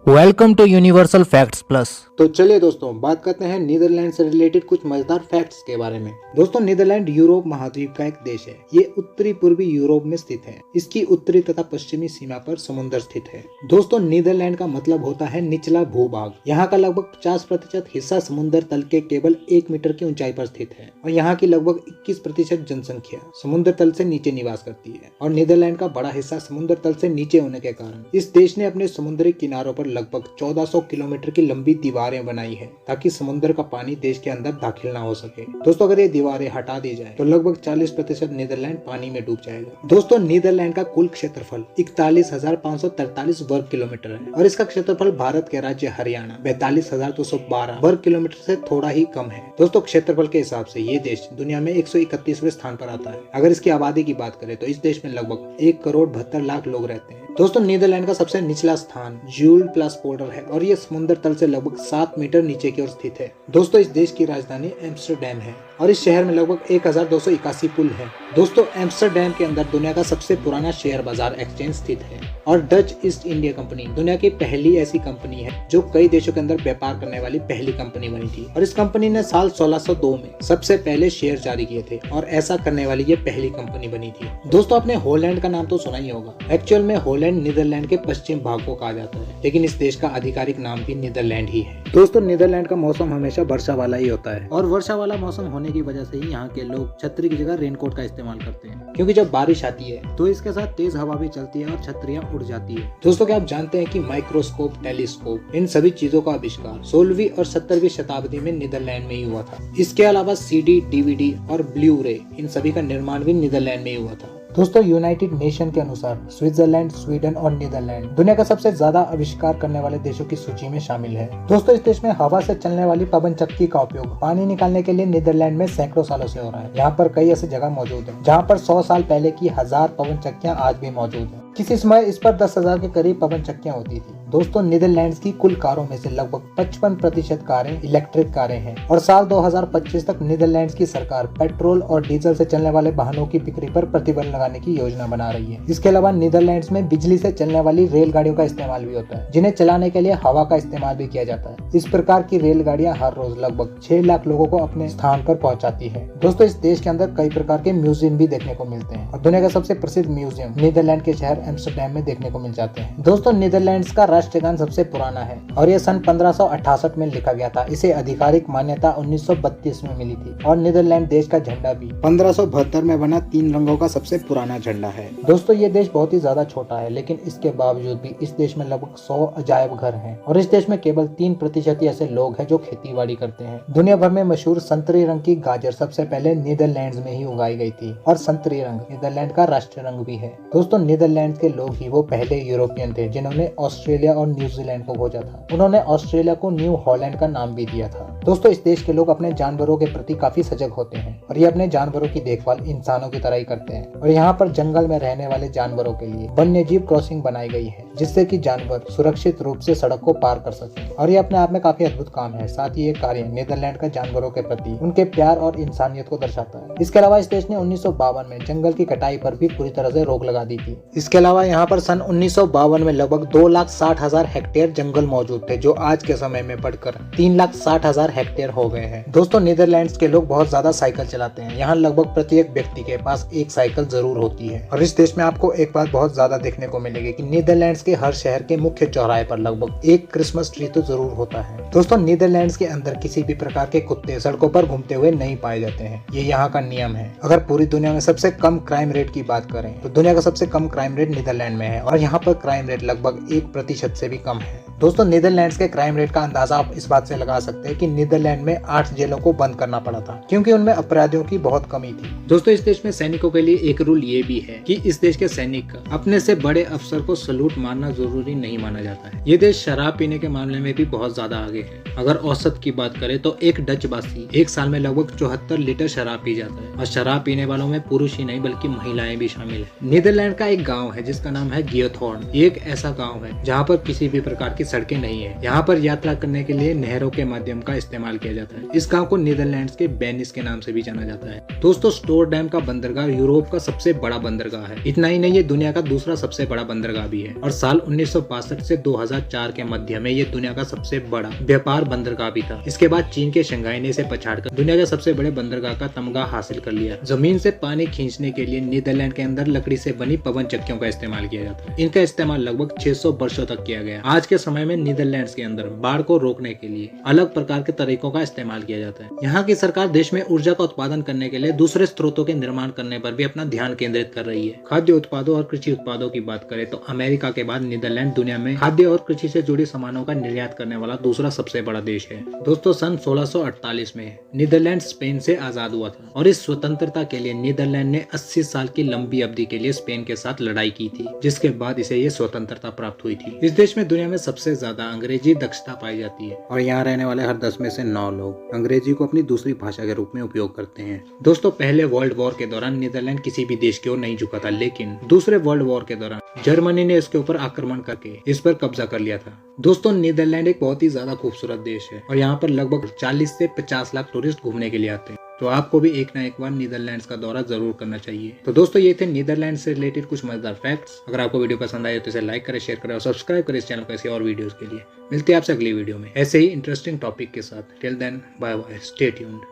Welcome to Universal Facts Plus. तो चलिए दोस्तों बात करते हैं नीदरलैंड से रिलेटेड कुछ मजेदार फैक्ट्स के बारे में। दोस्तों नीदरलैंड यूरोप महाद्वीप का एक देश है। ये उत्तरी पूर्वी यूरोप में स्थित है। इसकी उत्तरी तथा पश्चिमी सीमा पर समुद्र स्थित है। दोस्तों नीदरलैंड का मतलब होता है निचला भूभाग। यहाँ का लगभग 50% हिस्सा समुद्र तल के केवल 1 मीटर की ऊंचाई पर स्थित है और यहाँ की लगभग 21% जनसंख्या समुद्र तल से नीचे निवास करती है। और नीदरलैंड का बड़ा हिस्सा समुद्र तल से नीचे होने के कारण इस देश ने अपने समुद्री किनारों पर लगभग 1400 किलोमीटर की लंबी दीवारें बनाई है ताकि समुद्र का पानी देश के अंदर दाखिल ना हो सके। दोस्तों अगर ये दीवारें हटा दी जाए तो लगभग 40% नीदरलैंड पानी में डूब जाएगा। दोस्तों नीदरलैंड का कुल क्षेत्रफल 41,543 वर्ग किलोमीटर है और इसका क्षेत्रफल भारत के राज्य हरियाणा 42,212 वर्ग किलोमीटर से थोड़ा ही कम है। दोस्तों क्षेत्रफल के हिसाब से ये देश दुनिया में 131वें स्थान पर आता है। अगर इसकी आबादी की बात करें तो इस देश में लगभग 1,72,00,000 लोग रहते हैं। दोस्तों नीदरलैंड का सबसे निचला स्थान जूल प्लस पोर्डर है और ये समुद्र तल से लगभग 7 मीटर नीचे की ओर स्थित है। दोस्तों इस देश की राजधानी एम्स्टर्डम है और इस शहर में लगभग 1281 पुल है। दोस्तों एम्स्टर्डम के अंदर दुनिया का सबसे पुराना शेयर बाजार एक्सचेंज स्थित है और डच ईस्ट इंडिया कंपनी दुनिया की पहली ऐसी कंपनी है जो कई देशों के अंदर व्यापार करने वाली पहली कंपनी बनी थी। और इस कंपनी ने साल 1602 में सबसे पहले शेयर जारी किए थे और ऐसा करने वाली ये पहली कंपनी बनी थी। दोस्तों आपने हॉलैंड का नाम तो सुना ही होगा। एक्चुअल में हॉलैंड नीदरलैंड के पश्चिम भाग को कहा जाता है, लेकिन इस देश का आधिकारिक नाम भी नीदरलैंड ही है। दोस्तों नीदरलैंड का मौसम हमेशा वर्षा वाला ही होता है और वर्षा वाला मौसम होने की वजह से ही यहाँ के लोग छतरी की जगह रेनकोट का इस्तेमाल करते हैं, क्योंकि जब बारिश आती है तो इसके साथ तेज हवा भी चलती है और छतरियां उड़ जाती है। दोस्तों क्या आप जानते हैं कि माइक्रोस्कोप, टेलीस्कोप, इन सभी चीजों का आविष्कार 16वीं और 17वीं शताब्दी में नीदरलैंड में ही हुआ था। इसके अलावा सीडी, डीवीडी और ब्लू रे इन सभी का निर्माण भी नीदरलैंड में ही हुआ था। दोस्तों यूनाइटेड नेशन के अनुसार स्विट्जरलैंड, स्वीडन और नीदरलैंड दुनिया का सबसे ज्यादा आविष्कार करने वाले देशों की सूची में शामिल है। दोस्तों इस देश में हवा से चलने वाली पवन चक्की का उपयोग पानी निकालने के लिए नीदरलैंड में सैकड़ों सालों से हो रहा है। यहाँ पर कई ऐसी जगह मौजूद है जहाँ पर 100 साल पहले की 1000 पवन चक्कियाँ आज भी मौजूद है। किसी समय इस पर 10,000 के करीब पवन चक्कियाँ होती थी। दोस्तों नीदरलैंड की कुल कारों में से लगभग 55% कारें इलेक्ट्रिक कारें हैं और साल 2025 तक नीदरलैंड की सरकार पेट्रोल और डीजल से चलने वाले वाहनों की बिक्री पर प्रतिबंध लगाने की योजना बना रही है। इसके अलावा नीदरलैंड में बिजली से चलने वाली रेलगाड़ियों का इस्तेमाल भी होता है, जिन्हें चलाने के लिए हवा का इस्तेमाल भी किया जाता है। इस प्रकार की रेलगाड़ियां हर रोज लगभग 6 लाख लोगों को अपने स्थान पर पहुंचाती है। दोस्तों इस देश के अंदर कई प्रकार के म्यूजियम भी देखने को मिलते हैं और दुनिया का सबसे प्रसिद्ध म्यूजियम नीदरलैंड के शहर एम्स्टर्डम में देखने को मिल जाते हैं। दोस्तों नीदरलैंड का राष्ट्रीय गान सबसे पुराना है और यह सन 1568 में लिखा गया था। इसे आधिकारिक मान्यता 1932 में मिली थी और नीदरलैंड देश का झंडा भी 1572 में बना 3 रंगों का सबसे पुराना झंडा है। दोस्तों ये देश बहुत ही ज्यादा छोटा है, लेकिन इसके बावजूद भी इस देश में लगभग 100 अजायब घर हैं और इस देश में केवल 3% ऐसे लोग हैं जो खेती-बाड़ी करते हैं। दुनिया भर में मशहूर संतरी रंग की गाजर सबसे पहले नीदरलैंड में ही उगाई गई थी और संतरी रंग नीदरलैंड का राष्ट्रीय रंग भी है। दोस्तों नीदरलैंड के लोग ही वो पहले यूरोपियन थे जिन्होंने ऑस्ट्रेलिया और न्यूजीलैंड को खोजा था। उन्होंने ऑस्ट्रेलिया को न्यू हॉलैंड का नाम भी दिया था। दोस्तों इस देश के लोग अपने जानवरों के प्रति काफी सजग होते हैं और ये अपने जानवरों की देखभाल इंसानों की तरह ही करते हैं और यहाँ पर जंगल में रहने वाले जानवरों के लिए वन्य जीव क्रॉसिंग बनाई गई है, जिससे कि जानवर सुरक्षित रूप से सड़क को पार कर सके और ये अपने आप में काफी अद्भुत काम है। साथ ही ये कार्य नीदरलैंड का जानवरों के प्रति उनके प्यार और इंसानियत को दर्शाता है। इसके अलावा इस देश ने 1952 में जंगल की कटाई पर भी पूरी तरह से रोक लगा दी थी। इसके अलावा यहाँ पर सन 1952 में लगभग 2,60,000 हेक्टेयर जंगल मौजूद थे, जो आज के समय में बढ़कर 3,60,000 हेक्टेयर हो गए हैं। दोस्तों नीदरलैंड के लोग बहुत ज्यादा साइकिल चलाते हैं। यहाँ लगभग प्रत्येक व्यक्ति के पास एक साइकिल जरूर होती है और इस देश में आपको एक बात बहुत ज्यादा देखने को मिलेगी कि नीदरलैंड के हर शहर के मुख्य चौराहे पर लगभग एक क्रिसमस ट्री तो जरूर होता है। दोस्तों नीदरलैंड के अंदर किसी भी प्रकार के कुत्ते सड़कों पर घूमते हुए नहीं पाए जाते हैं, ये यहाँ का नियम है। अगर पूरी दुनिया में सबसे कम क्राइम रेट की बात करें तो दुनिया का सबसे कम क्राइम रेट नीदरलैंड में है और यहाँ पर क्राइम रेट लगभग 1% से भी कम है। दोस्तों नीदरलैंड के क्राइम रेट का अंदाजा आप इस बात से लगा सकते हैं कि नीदरलैंड में 8 जेलों को बंद करना पड़ा था, क्योंकि उनमें अपराधियों की बहुत कमी थी। दोस्तों इस देश में सैनिकों के लिए एक रूल ये भी है कि इस देश के सैनिक अपने से बड़े अफसर को सलूट मारना जरूरी नहीं माना जाता है। ये देश शराब पीने के मामले में भी बहुत ज्यादा आगे है। अगर औसत की बात करें तो एक डच वासी एक साल में लगभग 74 लीटर शराब पी जाता है और शराब पीने वालों में पुरुष ही नहीं बल्कि महिलाएं भी शामिल है। नीदरलैंड का एक गाँव है जिसका नाम है गियोथॉर्न। ये एक ऐसा गाँव है जहाँ पर किसी भी प्रकार की सड़कें नहीं है। यहाँ पर यात्रा करने के लिए नहरों के माध्यम का इस्तेमाल किया जाता है। इस गांव को नीदरलैंड्स के बेनिस के नाम से भी जाना जाता है। दोस्तों स्टोरडैम का बंदरगाह यूरोप का सबसे बड़ा बंदरगाह है। इतना ही नहीं, ये दुनिया का दूसरा सबसे बड़ा बंदरगाह भी है और साल 1962 से 2004 के मध्य में ये दुनिया का सबसे बड़ा व्यापार बंदरगाह भी था। इसके बाद चीन के शंघाई ने इसे पछाड़कर दुनिया के सबसे बड़े बंदरगाह का तमगा हासिल कर लिया। जमीन से पानी खींचने के लिए नीदरलैंड के अंदर लकड़ी से बनी पवन चक्कियों का इस्तेमाल किया जाता है। इनका इस्तेमाल लगभग 600 वर्षों तक किया गया। आज के समय में नीदरलैंड्स के अंदर बाढ़ को रोकने के लिए अलग प्रकार के तरीकों का इस्तेमाल किया जाता है। यहाँ की सरकार देश में ऊर्जा का उत्पादन करने के लिए दूसरे स्रोतों के निर्माण करने पर भी अपना ध्यान केंद्रित कर रही है। खाद्य उत्पादों और कृषि उत्पादों की बात करें तो अमेरिका के बाद नीदरलैंड दुनिया में खाद्य और कृषि से जुड़ी सामानों का निर्यात करने वाला दूसरा सबसे बड़ा देश है। दोस्तों सन 1648 में नीदरलैंड स्पेन से आजाद हुआ था और इस स्वतंत्रता के लिए नीदरलैंड ने 80 साल की लंबी अवधि के लिए स्पेन के साथ लड़ाई की थी, जिसके बाद इसे ये स्वतंत्रता प्राप्त हुई थी। इस देश में दुनिया में सबसे ज्यादा अंग्रेजी दक्षता पाई जाती है और यहाँ रहने वाले हर 10 में से 9 लोग अंग्रेजी को अपनी दूसरी भाषा के रूप में उपयोग करते हैं। दोस्तों पहले वर्ल्ड वॉर के दौरान नीदरलैंड किसी भी देश की ओर नहीं झुका था, लेकिन दूसरे वर्ल्ड वॉर के दौरान जर्मनी ने इसके ऊपर आक्रमण करके इस पर कब्जा कर लिया था। दोस्तों नीदरलैंड एक बहुत ही ज्यादा खूबसूरत देश है और यहाँ पर लगभग 40 से 50 लाख टूरिस्ट घूमने के लिए आते हैं। तो आपको भी एक ना एक बार नीदरलैंड्स का दौरा जरूर करना चाहिए। तो दोस्तों ये थे नीदरलैंड से रिलेटेड कुछ मजेदार फैक्ट्स। अगर आपको वीडियो पसंद आए तो इसे लाइक करें, शेयर करें और सब्सक्राइब करें इस चैनल को ऐसे और वीडियोस के लिए। मिलते हैं आपसे अगली वीडियो में ऐसे ही इंटरेस्टिंग टॉपिक के साथ। Till then bye bye, stay tuned.